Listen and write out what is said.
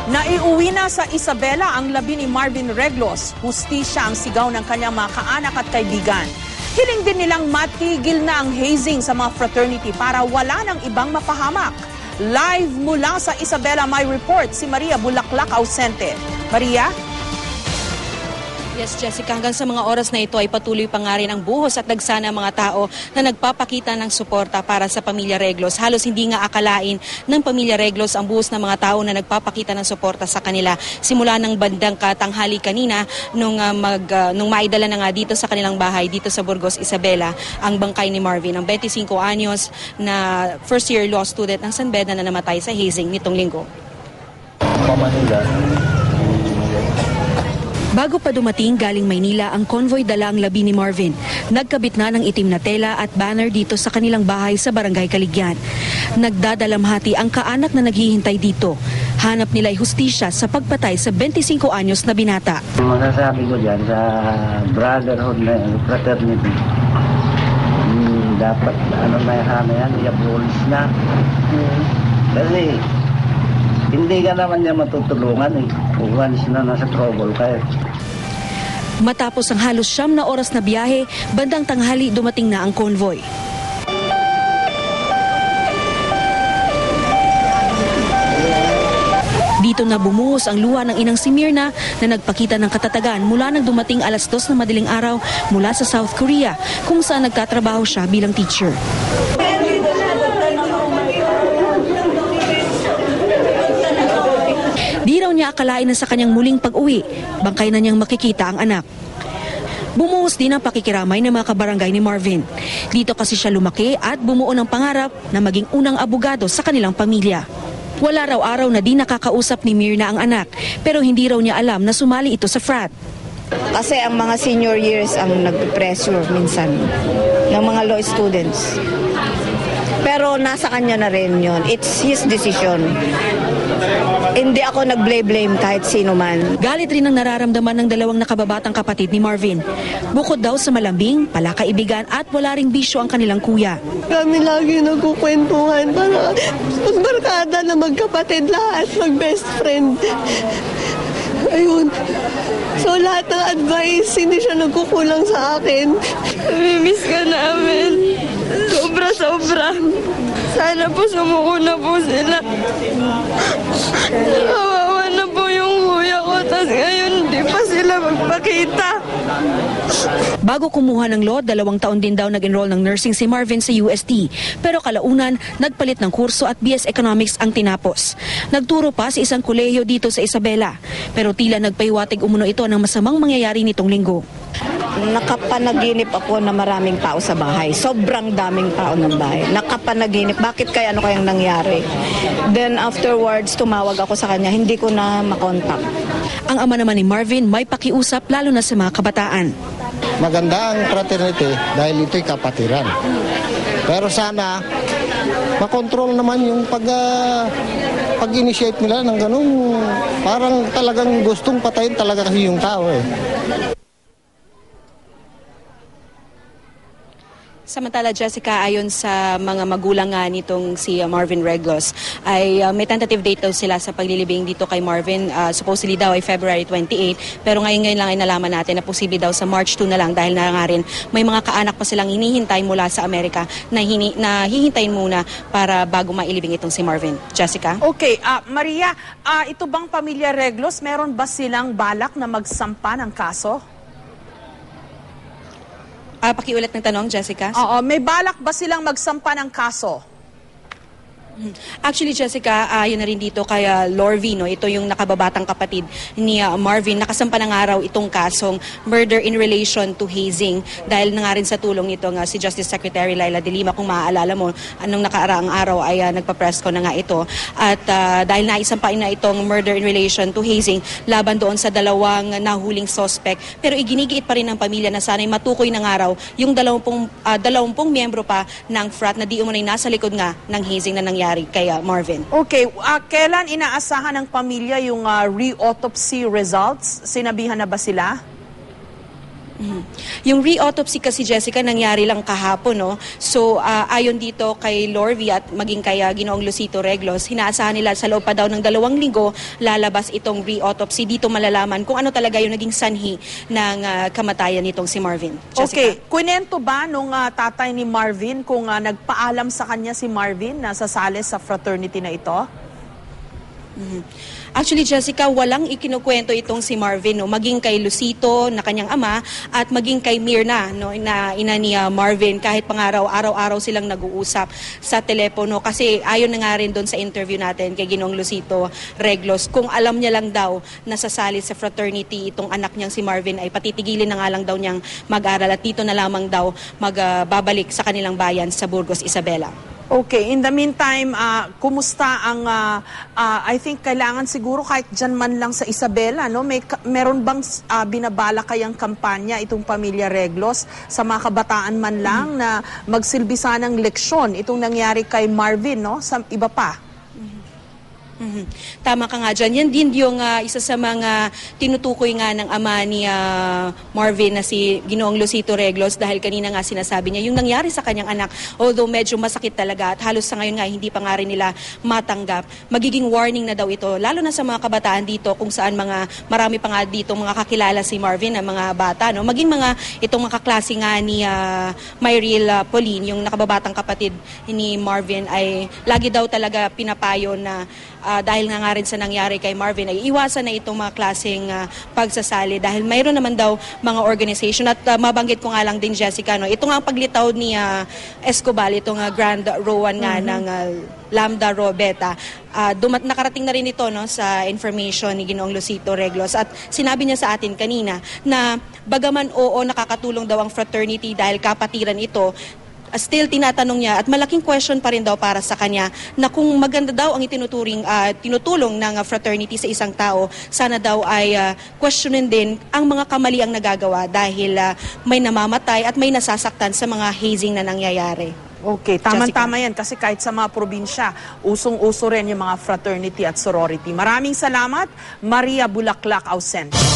Naiuwi na sa Isabela ang labi ni Marvin Reglos. Hustisya ang sigaw ng kanyang mga kaanak at kaibigan. Hiling din nilang matigil na ang hazing sa mga fraternity para wala ng ibang mapahamak. Live mula sa Isabela may report si Maria Bulaklak Ausente. Maria? Yes, Jessica, hanggang sa mga oras na ito ay patuloy pa nga rin ang buhos at dagsa ng mga tao na nagpapakita ng suporta para sa pamilya Reglos. Halos hindi nga akalain ng pamilya Reglos ang buhos ng mga tao na nagpapakita ng suporta sa kanila. Simula ng bandang katanghali kanina nung maidala na nga dito sa kanilang bahay dito sa Burgos, Isabela, ang bangkay ni Marvin, ang 25 anyos na first year law student ng San Beda na namatay sa hazing nitong linggo. Bago pa dumating galing Maynila ang convoy dala ang labi ni Marvin. Nagkabit na ng itim na tela at banner dito sa kanilang bahay sa Barangay Caligyan. Nagdadalamhati ang kaanak na naghihintay dito. Hanap nila ay hustisya sa pagpatay sa 25 anyos na binata. Masasabi ko dyan sa brotherhood na fraternity, dapat na yan, i-abolish na. Kasi hindi ka naman niya matutulungan once na nasa trouble kayo. Matapos ang halos 9 na oras na biyahe, bandang tanghali dumating na ang convoy. Dito na bumuhos ang luha ng inang si Mirna na nagpakita ng katatagan mula nang dumating alas 2 ng madaling araw mula sa South Korea kung saan nagtatrabaho siya bilang teacher. Di raw niya akalain na sa kanyang muling pag-uwi, bangkay na niyang makikita ang anak. Bumuhos din ang pakikiramay ng mga kabarangay ni Marvin. Dito kasi siya lumaki at bumuo ng pangarap na maging unang abogado sa kanilang pamilya. Wala raw araw na di nakakausap ni Mirna ang anak, pero hindi raw niya alam na sumali ito sa frat. Kasi ang mga senior years ang nag-pressure minsan ng mga law students. Pero nasa kanya na rin yun. It's his decision. Hindi ako nag-blame kahit sino man. Galit rin ang nararamdaman ng dalawang nakababatang kapatid ni Marvin. Bukod daw sa malambing, palakaibigan at wala ring bisyo ang kanilang kuya. Kami lagi nagkukwentuhan para magbarkada na magkapatid lahat, mag-best friend. Ayun. So lahat ng advice, hindi siya nagkukulang sa akin. Namimiss ka namin. Sobra-sobra. Sana po sumuko na po sila. Kawawa na po yung kuya ko, tapos ngayon hindi pa sila magpakita. Bago kumuha ng law, 2 taon din daw nag-enroll ng nursing si Marvin sa UST. Pero kalaunan, nagpalit ng kurso at BS Economics ang tinapos. Nagturo pa sa isang kolehiyo dito sa Isabela. Pero tila nagpahiwatig umuno ito ng masamang mangyayari nitong linggo. Nakapanaginip ako na maraming tao sa bahay. Sobrang daming tao ng bahay. Nakapanaginip. Bakit kaya ano kayang nangyari? Then afterwards, tumawag ako sa kanya. Hindi ko na makontak. Ang ama naman ni Marvin may pakiusap lalo na sa mga kabataan. Maganda ang fraternity dahil ito'y kapatiran. Pero sana makontrol naman yung pag-initiate nila ng ganun. Parang talagang gustong patayin talaga kasi yung tao eh. Samantala, Jessica, ayon sa mga magulang nga nitong si Marvin Reglos, ay may tentative date daw sila sa paglilibing dito kay Marvin. Supposedly daw ay February 28, pero ngayon lang ay nalaman natin na posible daw sa March 2 na lang dahil na nga rin may mga kaanak pa silang hinihintay mula sa Amerika na hihintayin muna para bago mailibing itong si Marvin. Jessica? Okay, Maria, ito bang pamilya Reglos, meron ba silang balak na magsampa ng kaso? Pakiulit ng tanong, Jessica. Oo, may balak ba silang magsampa ng kaso? Actually, Jessica, yun na rin dito kay Lorvie, no? Ito yung nakababatang kapatid ni Marvin. Nakasampa na nga raw itong kasong murder in relation to hazing dahil na nga rin sa tulong nito nga si Justice Secretary Laila De Lima. Kung maaalala mo, anong nakaraang araw ay nagpa-press ko na nga ito. At dahil naisampain na itong murder in relation to hazing laban doon sa 2 nahuling suspect. Pero iginigiit pa rin ng pamilya na sana'y matukoy na nga raw yung 20 miyembro pa ng frat na di umunay nasa likod nga ng hazing na nangyari kay Marvin. Okay, kailan inaasahan ng pamilya yung re-autopsy results? Sinabihan na ba sila? Yung re-autopsy kasi, Jessica, nangyari lang kahapon, no? So, ayon dito kay Lorvie at maging kay Ginoong Lucito Reglos, hinaasahan nila sa loob pa daw ng 2 linggo lalabas itong re-autopsy. Dito malalaman kung ano talaga yung naging sanhi ng kamatayan nitong si Marvin. Jessica? Okay, kwento ba nung tatay ni Marvin kung nagpaalam sa kanya si Marvin na sasali sa fraternity na ito? Actually, Jessica, walang ikinukwento itong si Marvin, no? Maging kay Lucito na kanyang ama at maging kay Mirna, no, na ina ni Marvin, kahit pangaraw, araw-araw silang nag-uusap sa telepono. Kasi ayon na nga rin doon sa interview natin kay Ginoong Lucito Reglos, kung alam niya lang daw na sasali sa fraternity itong anak niyang si Marvin, ay patitigilin na nga lang daw niyang mag-aral at dito na lamang daw magbabalik sa kanilang bayan sa Burgos, Isabela. Okay, in the meantime, kumusta ang, I think kailangan siguro kahit dyan man lang sa Isabela, no? Meron bang binabala kayang kampanya itong Pamilya Reglos sa mga kabataan man lang na magsilbisa ng leksyon itong nangyari kay Marvin, no? Sa iba pa? Tama ka nga dyan. Yan din yung isa sa mga tinutukoy nga ng ama ni Marvin na si Ginoong Lucito Reglos, dahil kanina nga sinasabi niya yung nangyari sa kanyang anak, although medyo masakit talaga at halos sa ngayon nga hindi pa nga rin nila matanggap. Magiging warning na daw ito, lalo na sa mga kabataan dito kung saan marami pa nga dito mga kakilala si Marvin na mga bata, no? Maging itong mga kaklase nga ni Myril Pauline, yung nakababatang kapatid ni Marvin, ay lagi daw talaga pinapayo na dahil nga rin sa nangyari kay Marvin ay iwasan na itong mga klaseng pagsasali, dahil mayroon naman daw mga organization at mabanggit ko nga lang din, Jessica, no, ito nga ang paglitaw ni Escobar, itong Grand Rowan nga ng Lambda Rho Beta, nakarating na rin ito, no, sa information ni Ginoong Lucito Reglos, at sinabi niya sa atin kanina na bagaman oo nakakatulong daw ang fraternity dahil kapatiran ito, still tinatanong niya at malaking question pa rin daw para sa kanya na kung maganda daw ang tinutulong ng fraternity sa isang tao, sana daw ay questionin din ang mga kamaliang nagagawa dahil may namamatay at may nasasaktan sa mga hazing na nangyayari. Okay, tama-tama yan kasi kahit sa mga probinsya, usong-uso rin yung mga fraternity at sorority. Maraming salamat, Maria Bulaklak Ausente.